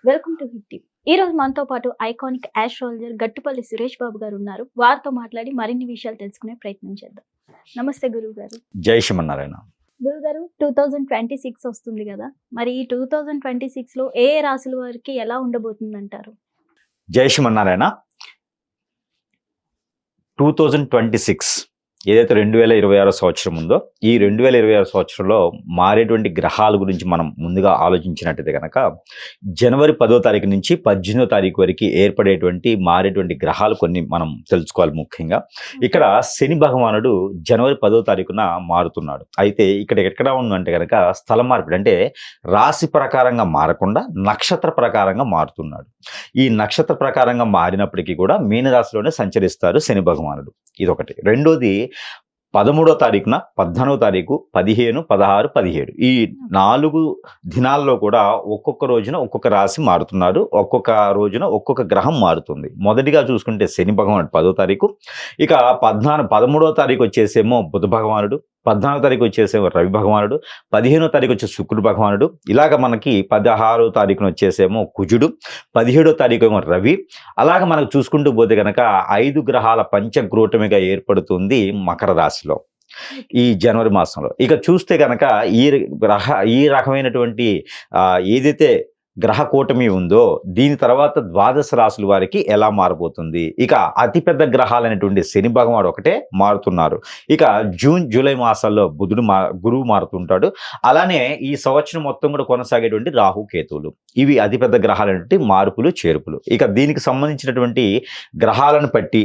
Welcome to hit TV. ఈ రోజు మనతో పాటు ఐకానిక్ ఆస్ట్రాలజర్ గట్టుపల్లి సురేష్ బాబు గారు ఉన్నారు. వారితో మాట్లాడి మరిన్ని విషయాలు తెలుసుకునే ప్రయత్నం చేద్దాం. నమస్తే గురువు గారు. జై శ్రీమన్నారాయణ. గురువు గారు, 2026 వస్తుంది కదా, మరి ఈ 2026 లో ఏ రాశుల వారికి ఎలా ఉండబోతుందంటారు? జై శ్రీమన్నారాయణ. 2026 ఏదైతే 2026 సంవత్సరం ఉందో, ఈ 2026 సంవత్సరంలో మారేటువంటి గ్రహాల గురించి మనం ముందుగా ఆలోచించినట్టయితే కనుక జనవరి 10వ తారీఖు నుంచి 18వ తారీఖు వరకు ఏర్పడేటువంటి మారేటువంటి గ్రహాలు కొన్ని మనం తెలుసుకోవాలి. ముఖ్యంగా ఇక్కడ శని భగవానుడు జనవరి 10వ తారీఖున మారుతున్నాడు. అయితే ఇక్కడ ఎక్కడ ఉందంటే కనుక స్థల మార్పిడి, అంటే రాశి ప్రకారంగా మారకుండా నక్షత్ర ప్రకారంగా మారుతున్నాడు. ఈ నక్షత్ర ప్రకారంగా మారినప్పటికీ కూడా మీనరాశిలోనే సంచరిస్తారు శని భగవానుడు. ఇదొకటి. రెండోది 13వ తారీఖున 14వ తారీఖు 15, 16, 17 ఈ 4 దినాల్లో కూడా ఒక్కొక్క రోజున ఒక్కొక్క రాశి మారుతున్నారు. ఒక్కొక్క రోజున ఒక్కొక్క గ్రహం మారుతుంది. మొదటిగా చూసుకుంటే శని భగవానుడు 10వ తారీఖు, ఇక 13వ తారీఖు వచ్చేసేమో బుధ భగవానుడు, 14వ తారీఖు వచ్చేసేమో రవి భగవానుడు, 15వ తారీఖు వచ్చే శుక్రుడు భగవానుడు, ఇలాగ మనకి 16వ తారీఖున వచ్చేసేమో కుజుడు, 17వ తారీఖు ఏమో రవి. అలాగ మనకు చూసుకుంటూ పోతే కనుక 5 గ్రహాల పంచగ్రూటమిగా ఏర్పడుతుంది మకర రాశిలో ఈ జనవరి మాసంలో. ఇక చూస్తే కనుక ఈ రకమైనటువంటి ఏదైతే గ్రహ కూటమి ఉందో దీని తర్వాత ద్వాదశ రాశుల వారికి ఎలా మారబోతుంది. ఇక అతిపెద్ద గ్రహాలైనటువంటి శని భగవానుడు ఒకటే మారుతున్నారు. ఇక జూన్, జూలై మాసాల్లో గురువు మారుతుంటాడు. అలానే ఈ సంవత్సరం మొత్తం కూడా కొనసాగేటువంటి రాహు, కేతువులు, ఇవి అతిపెద్ద గ్రహాలైనటువంటి మార్పులు, చేర్పులు. ఇక దీనికి సంబంధించినటువంటి గ్రహాలను బట్టి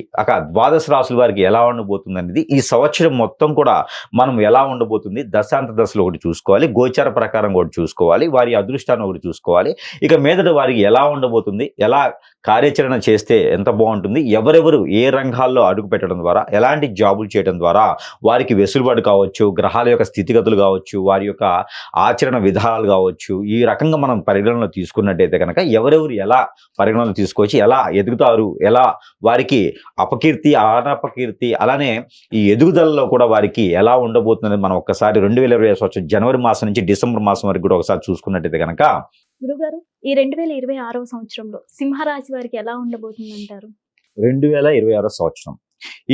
ద్వాదశ రాశుల వారికి ఎలా ఉండబోతుంది అనేది ఈ సంవత్సరం మొత్తం కూడా మనం ఎలా ఉండబోతుంది, దశాంత దశలో ఒకటి చూసుకోవాలి, గోచార ప్రకారం ఒకటి చూసుకోవాలి, వారి అదృష్టాన్ని ఒకటి చూసుకోవాలి. ఇక మీదట వారికి ఎలా ఉండబోతుంది, ఎలా కార్యాచరణ చేస్తే ఎంత బాగుంటుంది, ఎవరెవరు ఏ రంగాల్లో అడుగు పెట్టడం ద్వారా, ఎలాంటి జాబులు చేయడం ద్వారా వారికి వెసులుబాటు కావచ్చు, గ్రహాల యొక్క స్థితిగతులు కావచ్చు, వారి యొక్క ఆచరణ విధానాలు కావచ్చు, ఈ రకంగా మనం పరిగణనలో తీసుకున్నట్టయితే కనుక ఎవరెవరు ఎలా పరిగణనలో తీసుకోవచ్చు, ఎలా ఎదుగుతారు, ఎలా వారికి అపకీర్తి, అనపకీర్తి, అలానే ఈ ఎదుగుదలలో కూడా వారికి ఎలా ఉండబోతుంది మనం ఒక్కసారి 2025 సంవత్సరం జనవరి మాసం నుంచి డిసెంబర్ మాసం వరకు కూడా ఒకసారి చూసుకున్నట్టయితే కనుక, గురుగారు, ఈ 2026వ సంవత్సరంలో సింహరాశి వారికి ఎలా ఉండబోతుంది అంటారు? 2026 సంవత్సరం,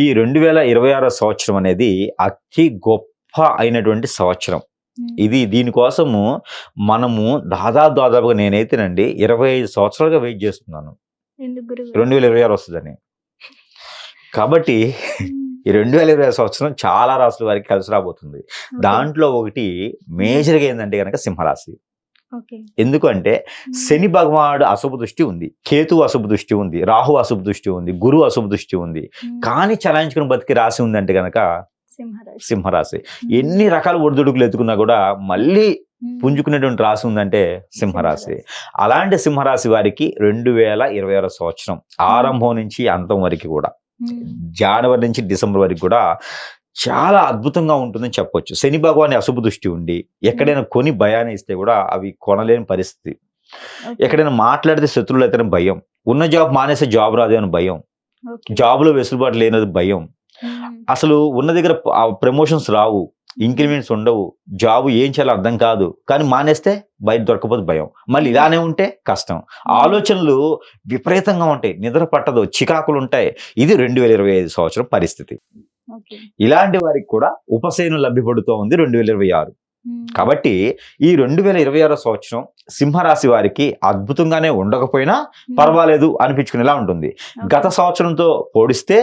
ఈ 2026 సంవత్సరం అనేది అతి గొప్ప అయినటువంటి సంవత్సరం. దీనికోసము మనము దాదాపుగా నేనైతేనండి 25 సంవత్సరాలుగా వెయిట్ చేస్తున్నాను 2026 వస్తుందని. కాబట్టి ఈ 2026 సంవత్సరం చాలా రాశుల వారికి కలిసి రాబోతుంది. దాంట్లో ఒకటి మేజర్గా ఏంటంటే కనుక సింహరాశి. ఎందుకంటే శని భగవానుడు అశుభ దృష్టి ఉంది, కేతు అశుభ దృష్టి ఉంది, రాహు అశుభ దృష్టి ఉంది, గురువు అశుభ దృష్టి ఉంది. కానీ చలాయించుకుని బతికి రాశి ఉందంటే కనుక సింహరాశి. ఎన్ని రకాల ఒడిదుడుకులు ఎత్తుకున్నా కూడా మళ్ళీ పుంజుకునేటువంటి రాశి ఉందంటే సింహరాశి. అలాంటి సింహరాశి వారికి 2026 సంవత్సరం ఆరంభం నుంచి అంతం వరకు కూడా, జనవరి నుంచి డిసెంబర్ వరకు కూడా చాలా అద్భుతంగా ఉంటుందని చెప్పొచ్చు. శని భగవాని అశుభ దృష్టి ఉండి ఎక్కడైనా కొని భయాన్ని ఇస్తే కూడా అవి కొనలేని పరిస్థితి, ఎక్కడైనా మాట్లాడితే శత్రువులు అయితే భయం, ఉన్న జాబ్ మానేస్తే జాబ్ రాదు అని భయం, జాబ్లో వెసులుబాటు లేనది భయం, అసలు ఉన్న దగ్గర ప్రమోషన్స్ రావు, ఇంక్రిమెంట్స్ ఉండవు, జాబ్ ఏం చేయాలో అర్థం కాదు, కానీ మానేస్తే బయట దొరకపోతే భయం, మళ్ళీ ఇలానే ఉంటే కష్టం, ఆలోచనలు విపరీతంగా ఉంటాయి, నిద్ర పట్టదు, చికాకులు ఉంటాయి. ఇది 2025 సంవత్సరం పరిస్థితి. ఇలాంటి వారికి కూడా ఉపశమనం లభ్యపడుతూ ఉంది 2026. కాబట్టి ఈ 2026 సంవత్సరం సింహరాశి వారికి అద్భుతంగానే ఉండకపోయినా పర్వాలేదు అనిపించుకునేలా ఉంటుంది. గత సంవత్సరంతో పోలిస్తే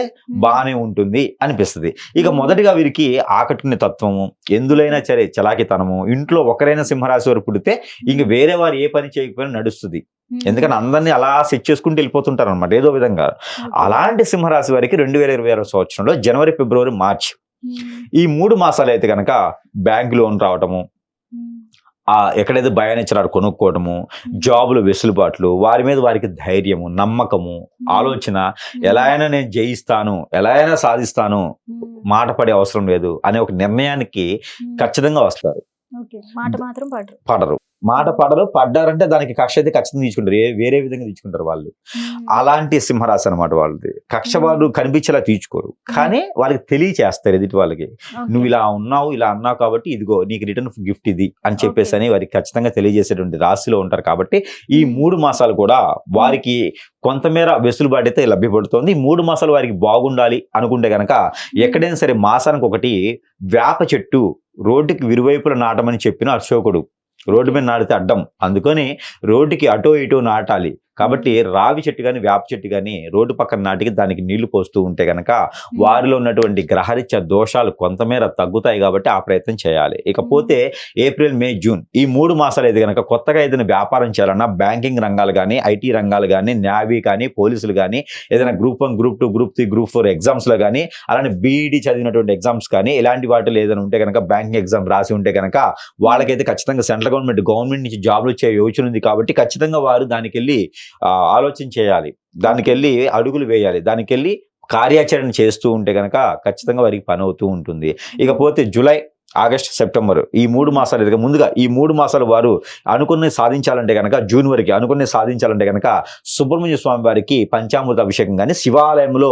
బాగానే ఉంటుంది అనిపిస్తుంది. ఇక మొదటిగా వీరికి ఆకట్టుకునే తత్వము, ఎందులైనా సరే చలాకితనము, ఇంట్లో ఒకరైనా సింహరాశి వారు పుడితే ఇంక వేరే వారు ఏ పని చేయకపోయినా నడుస్తుంది. ఎందుకంటే అందరినీ అలా సెట్ చేసుకుంటూ వెళ్ళిపోతుంటారు అనమాట ఏదో విధంగా. అలాంటి సింహరాశి వారికి 2026 సంవత్సరంలో జనవరి, ఫిబ్రవరి, మార్చి ఈ 3 మాసాలు అయితే కనుక బ్యాంక్ లోన్ రావటము, ఎక్కడైతే భయాన్నిచ్చారో కొనుక్కోవటము, జాబులు వెసులుబాట్లు, వారి మీద వారికి ధైర్యము, నమ్మకము, ఆలోచన, ఎలా అయినా నేను జయిస్తాను, ఎలా అయినా సాధిస్తాను, మాట పడే అవసరం లేదు అనే ఒక నిర్ణయానికి ఖచ్చితంగా వస్తారు. మాట మాత్రం పడరు. పడరు. మాట పడరు. పడ్డారంటే దానికి కక్ష అయితే ఖచ్చితంగా తీసుకుంటారు. వేరే విధంగా తీసుకుంటారు వాళ్ళు. అలాంటి సింహరాశి అనమాట వాళ్ళది. కక్ష వాళ్ళు కనిపించేలా తీర్చుకోరు. కానీ వాళ్ళకి తెలియచేస్తారు ఎదుటి వాళ్ళకి. నువ్వు ఇలా ఉన్నావు, ఇలా అన్నావు కాబట్టి ఇదిగో నీకు రిటర్న్ గిఫ్ట్ ఇది అని చెప్పేసి అని వారికి ఖచ్చితంగా తెలియజేసేటువంటి రాశిలో ఉంటారు. కాబట్టి ఈ 3 మాసాలు కూడా వారికి కొంతమేర వెసులుబాటు అయితే లభ్యపడుతుంది. ఈ 3 మాసాలు వారికి బాగుండాలి అనుకుంటే గనక ఎక్కడైనా సరే మాసానికి ఒకటి వేప చెట్టు రోడ్డుకి ఇరువైపులా నాటమని చెప్పిన అశోకుడు. రోడ్డు మీద నాటితే అడ్డం, అందుకని రోడ్డుకి అటో ఇటో నాటాలి. కాబట్టి రావి చెట్టు కానీ వేప చెట్టు కానీ రోడ్డు పక్కన నాటికి దానికి నీళ్లు పోస్తూ ఉంటే గనక వారిలో ఉన్నటువంటి గ్రహరీత్యా దోషాలు కొంతమేర తగ్గుతాయి. కాబట్టి ఆ ప్రయత్నం చేయాలి. ఇకపోతే ఏప్రిల్, మే, జూన్ ఈ 3 మాసాలు అయితే గనక కొత్తగా ఏదైనా వ్యాపారం చేయాలన్నా బ్యాంకింగ్ రంగాలు కానీ, ఐటీ రంగాలు కానీ, నేవీ కానీ, పోలీసులు కానీ, ఏదైనా group 1, group 2, group 3, group 4 exams లో కానీ, అలానే బీఈడి చదివినటువంటి ఎగ్జామ్స్ కానీ ఇలాంటి వాటిలో ఏదైనా ఉంటే కనుక బ్యాంకింగ్ ఎగ్జామ్ రాసి ఉంటే కనుక వాళ్ళకైతే ఖచ్చితంగా సెంట్రల్ గవర్నమెంట్ నుంచి జాబ్లు వచ్చే యోచన ఉంది. కాబట్టి ఖచ్చితంగా వారు దానికి వెళ్ళి ఆలోచన చేయాలి, దానికి వెళ్ళి అడుగులు వేయాలి, దానికి వెళ్ళి కార్యాచరణ చేస్తూ ఉంటే కనుక ఖచ్చితంగా వారికి పని అవుతూ ఉంటుంది. ఇకపోతే జూలై, ఆగస్ట్, సెప్టెంబర్ ఈ 3 మాసాలు ముందుగా ఈ 3 మాసాలు వారు అనుకున్నది సాధించాలంటే కనుక జూన్ వరకు అనుకున్నది సాధించాలంటే కనుక సుబ్రహ్మణ్య స్వామి వారికి పంచామృత అభిషేకం కానీ, శివాలయంలో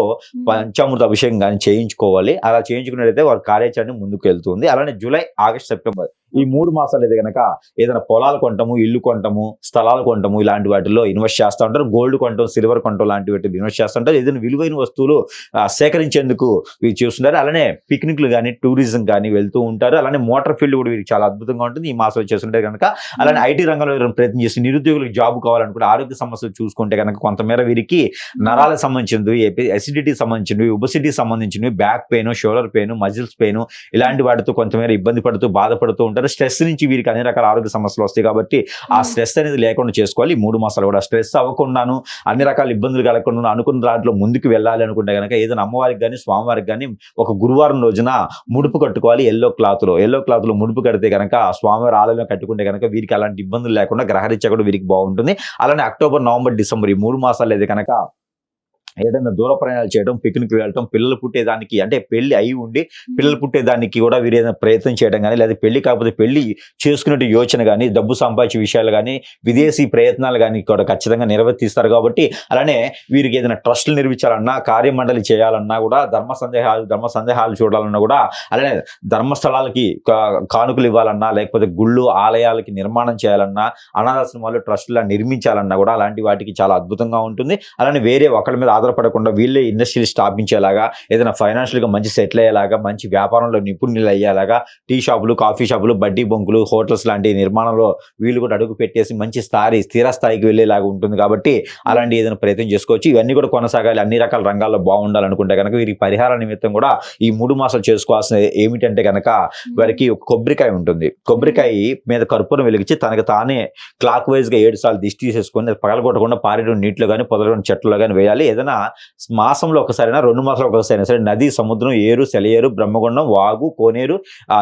పంచామృత అభిషేకం కానీ చేయించుకోవాలి. అలా చేయించుకున్నట్లయితే వారి కార్యాచరణ ముందుకు వెళ్తుంది. అలానే జూలై, ఆగస్ట్, సెప్టెంబర్ ఈ 3 మాసాలు అయితే కనుక ఏదైనా పొలాలు కొంటాము, ఇల్లు కొంటాము, స్థలాలు కొంటాము, ఇలాంటి వాటిల్లో ఇన్వెస్ట్ చేస్తూ ఉంటారు. గోల్డ్ కొంటాం, సిల్వర్ కొంటాం లాంటి వాటిలో ఇన్వెస్ట్ చేస్తూ ఉంటారు. ఏదైనా విలువైన వస్తువులు సేకరించేందుకు వీరు చేస్తుంటారు. అలానే పిక్నిక్లు కానీ, టూరిజం కానీ వెళ్తూ ఉంటారు. అలానే మోటార్ ఫీల్డ్ కూడా వీరికి చాలా అద్భుతంగా ఉంటుంది ఈ మాసాలు చేస్తుంటే కనుక. అలానే ఐటీ రంగంలో ప్రయత్నం చేసి నిరుద్యోగులకు జాబ్ కావాలనుకుంటే, ఆరోగ్య సమస్యలు చూసుకుంటే కనుక కొంతమేర వీరికి నరాలకు సంబంధించినవి, ఎసిడిటీకి సంబంధించినవి, ఒబెసిటీకి సంబంధించినవి, back pain, shoulder pain, muscles pain ఇలాంటి వాటితో కొంతమేర ఇబ్బంది పడుతూ బాధపడుతూ ఉంటారు. స్ట్రెస్ నుంచి వీరికి అన్ని రకాల ఆరోగ్య సమస్యలు వస్తాయి. కాబట్టి ఆ స్ట్రెస్ అనేది లేకుండా చేసుకోవాలి. ఈ 3 మాసాలు కూడా స్ట్రెస్ అవ్వకుండాను, అన్ని రకాల ఇబ్బందులు కలగకుండా అనుకున్న దాంట్లో ముందుకు వెళ్ళాలి అనుకుంటే కనుక ఏదైనా అమ్మవారికి కానీ, స్వామివారికి కానీ ఒక గురువారం రోజున ముడుపు కట్టుకోవాలి. ఎల్లో క్లాత్ లో ముడుపు కడితే కనుక స్వామివారి ఆలయంలో కట్టుకుంటే కనుక వీరికి అలాంటి ఇబ్బందులు లేకుండా గ్రహరీత్యా కూడా వీరికి బాగుంటుంది. అలానే అక్టోబర్, నవంబర్, డిసెంబర్ ఈ 3 మాసాలు అయితే కనుక ఏదైనా దూర ప్రయాణాలు చేయడం, పిక్నిక్ వెళ్ళటం, పిల్లలు పుట్టేదానికి అంటే పెళ్లి అయి ఉండి పిల్లలు పుట్టేదానికి కూడా వీరు ఏదైనా ప్రయత్నం చేయడం కానీ, లేదా పెళ్లి కాకపోతే పెళ్లి చేసుకునే యోచన కానీ, డబ్బు సంపాదించే విషయాలు కానీ, విదేశీ ప్రయత్నాలు కానీ కూడా ఖచ్చితంగా నిర్వర్తిస్తారు. కాబట్టి అలానే వీరికి ఏదైనా ట్రస్టులు నిర్మించాలన్నా, కార్యమండలి చేయాలన్నా కూడా, ధర్మ సందేహాలు చూడాలన్నా కూడా, అలానే ధర్మస్థలాలకి కానుకలు ఇవ్వాలన్నా, లేకపోతే గుళ్ళు, ఆలయాలకి నిర్మాణం చేయాలన్నా, అనాథాశ్రమాలు, ట్రస్టులా నిర్మించాలన్నా కూడా అలాంటి వాటికి చాలా అద్భుతంగా ఉంటుంది. అలానే వేరే ఒకరి మీద ఆధారపడకుండా వీళ్ళే ఇండస్ట్రీలు స్థాపించేలాగా, ఏదైనా ఫైనాన్షియల్ గా మంచి సెటిల్ అయ్యేలాగా, మంచి వ్యాపారంలో నిపుణులు అయ్యేలాగా, టీ షాపులు, కాఫీ షాపులు, బడ్డీ బొంకులు, హోటల్స్ లాంటి నిర్మాణంలో వీళ్ళు కూడా అడుగు పెట్టేసి మంచి స్థిర స్థాయికి వెళ్ళేలాగా ఉంటుంది. కాబట్టి అలాంటి ఏదైనా ప్రయత్నం చేసుకోవచ్చు. ఇవన్నీ కూడా కొనసాగాలి, అన్ని రకాల రంగాల్లో బాగుండాలనుకుంటే కనుక వీరికి పరిహార నిమిత్తం కూడా ఈ 3 మాసాలు చేసుకోవాల్సిన ఏమిటంటే కనుక వారికి కొబ్బరికాయ ఉంటుంది. కొబ్బరికాయ మీద కర్పూరం వెలిగించి తనకు తానే క్లాక్ వైజ్ గా 7 సార్లు దిష్టి తీసేసుకొని పగలగొట్టకుండా పారేటువంటి నీటిలో కానీ, పొదలటువంటి చెట్లలో కానీ వేయాలి. ఏదైనా మాసంలో ఒకసారైనా, 2 మాసాలు ఒకసారైనా సరే నది, సముద్రం, ఏరు, సెలయేరు, బ్రహ్మగుండం, వాగు, కోనేరు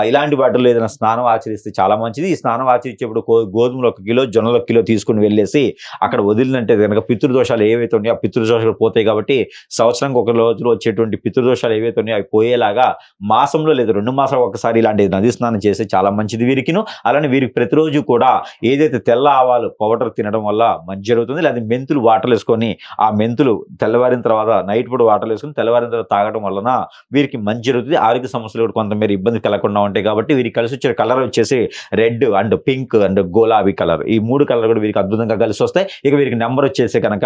ఇలాంటి వాటిలో ఏదైనా స్నానం ఆచరిస్తే చాలా మంచిది. ఈ స్నానం ఆచరించేప్పుడు గోధుమలు 1 కిలో, జొన్నలు 1 కిలో తీసుకుని వెళ్ళేసి అక్కడ వదిలినంటే కనుక పితృదోషాలు ఏవైతే ఉన్నాయో ఆ పితృదోషాలు పోతాయి. కాబట్టి సంవత్సరానికి 1 రోజులో వచ్చేటువంటి పితృదోషాలు ఏవైతే ఉన్నాయో అవి పోయేలాగా మాసంలో లేదా 2 మాసాలు ఒకసారి ఇలాంటి నది స్నానం చేస్తే చాలా మంచిది వీరికిను. అలానే వీరికి ప్రతిరోజు కూడా ఏదైతే తెల్ల ఆవాలు పౌడర్ తినడం వల్ల మంచి జరుగుతుంది. లేదా మెంతులు వాటర్ వేసుకొని ఆ మెంతులు తెల్లవారిన తర్వాత నైట్ పూట వాటర్ వేసుకుని తెల్లవారిన తర్వాత తాగడం వలన వీరికి మంచి జరుగుతుంది. ఆరోగ్య సమస్యలు కూడా కొంతమేర ఇబ్బంది కలగకుండా ఉంటాయి. కాబట్టి వీరికి కలిసి వచ్చే కలర్ వచ్చేసి రెడ్ అండ్ పింక్ అండ్ గులాబీ కలర్, ఈ 3 కలర్ కూడా వీరికి అద్భుతంగా కలిసి వస్తాయి. ఇక వీరికి నెంబర్ వచ్చేసి కనుక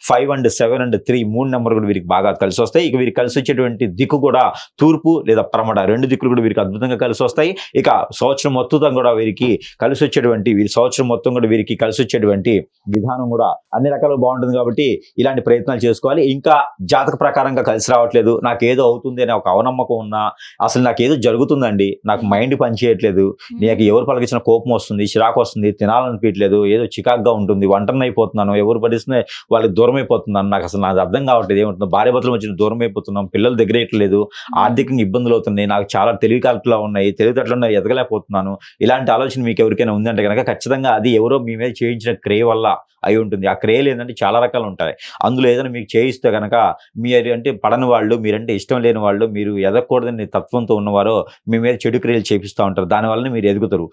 5 and 7 and 3 3 నెంబర్ కూడా వీరికి బాగా కలిసి వస్తాయి. ఇక వీరికి కలిసి వచ్చేటువంటి దిక్కు కూడా తూర్పు లేదా పడమట 2 దిక్కులు కూడా వీరికి అద్భుతంగా కలిసి వస్తాయి. ఇక సంవత్సరం మొత్తం కూడా వీరికి కలిసి వచ్చేటువంటి సంవత్సరం మొత్తం కూడా వీరికి కలిసి వచ్చేటువంటి విధానం కూడా అన్ని రకాలు బాగుంటుంది. కాబట్టి ఇలాంటి ప్రయత్నాలు చేసుకోవాలి. ఇంకా జాతక ప్రకారంగా కలిసి రావట్లేదు, నాకు ఏదో అవుతుంది అనే ఒక అవనమ్మకం ఉన్నా, అసలు నాకు ఏదో జరుగుతుందండి, నాకు మైండ్ పనిచేయట్లేదు, నాకు ఎవరు పలికించిన కోపం వస్తుంది, చిరాకు వస్తుంది, తినాలనిపించలేదు, ఏదో చికాకుగా ఉంటుంది, ఒంటరిని అయిపోతున్నాను, ఎవరు పడిస్తే వాళ్ళకి దూరం అయిపోతున్నాను, నాకు అసలు నాకు అర్థం కావట్లేదు, ఏముంటుంది భార్య భర్తల మధ్య దూరం అయిపోతున్నాం, పిల్లలు దగ్గరేయట్లేదు, ఆర్థికంగా ఇబ్బందులు అవుతున్నాయి, నాకు చాలా తెలివితేటలు ఉన్నాయి, ఎదగలేకపోతున్నాను, ఇలాంటి ఆలోచన మీకు ఎవరికైనా ఉందంటే కనుక ఖచ్చితంగా అది ఎవరో మీ మీద చేయించిన క్రే వల్ల అయి ఉంటుంది. ఆ క్రేలు ఏంటంటే చాలా రకాలు ఉంటాయి. అందులో ఏదైనా మీకు చేయిస్తే కనుక మీరు అంటే పడని వాళ్ళు, మీరంటే ఇష్టం లేని వాళ్ళు, మీరు ఎదగకూడదని తత్వంతో ఉన్నవారో మీ మీద చెడు క్రియలు చేపిస్తూ ఉంటారు. దానివల్ల మీరు ఎదుగుతారు.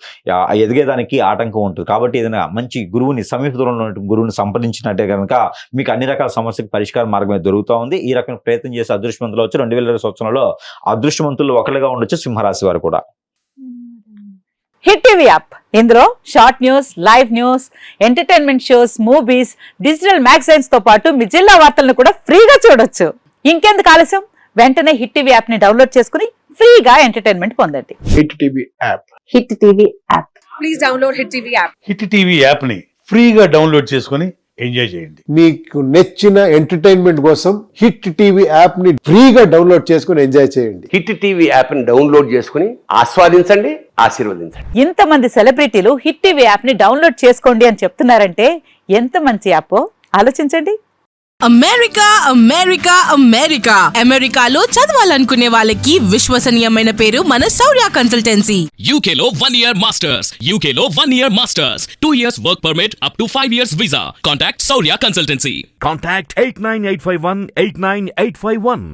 ఎదిగేదానికి ఆటంకం ఉంటుంది. కాబట్టి ఏదైనా మంచి గురువుని, సమీపంలో ఉన్న గురువుని సంప్రదించినట్టే కనుక మీకు అన్ని రకాల సమస్యలకు పరిష్కార మార్గమే దొరుకుతూ ఉంది. ఈ రకమైన ప్రయత్నం చేసి అదృష్టవంతులు వచ్చి 2020 సంవత్సరంలో అదృష్టవంతులు ఒకరిగా ఉండొచ్చు సింహరాశి వారు కూడా. హిట్ టీవీ యాప్, ఇందులో short news, live news, entertainment shows, movies, digital magazines తో పాటు మీ జిల్లా వార్తలను కూడా ఫ్రీగా చూడొచ్చు. ఇంకెందుకు ఆలస్యం, వెంటనే హిట్ టీవీ యాప్ ని డౌన్లోడ్ చేసుకుని ఫ్రీగా ఎంటర్టైన్మెంట్ పొందండి. Hit TV app. Hit TV app. Please download Hit TV app. Hit TV app ని ఫ్రీగా డౌన్లోడ్ చేసుకొని ఎంజాయ్ చేయండి. మీకు నచ్చిన ఎంటర్టైన్మెంట్ కోసం హిట్ టీవీ యాప్ ని ఫ్రీగా డౌన్లోడ్ చేసుకుని ఎంజాయ్ చేయండి. హిట్ టీవీ యాప్ని డౌన్లోడ్ చేసుకుని ఆస్వాదించండి, ఆశీర్వదించండి. ఇంతమంది సెలబ్రిటీలు హిట్ టీవీ యాప్ ని డౌన్లోడ్ చేసుకోండి అని చెప్తున్నారంటే ఎంత మంచి యాప్ ఆలోచించండి. అమెరికా అమెరికాలో చదవాలనుకునే వాళ్ళకి విశ్వసనీయమైన పేరు మన శౌర్య కన్సల్టెన్సీ. UK లో 1 year masters. UK లో 1 year masters. 2 years work permit up to 5 years visa. Contact Saurya Consultancy. Contact 89851 89851.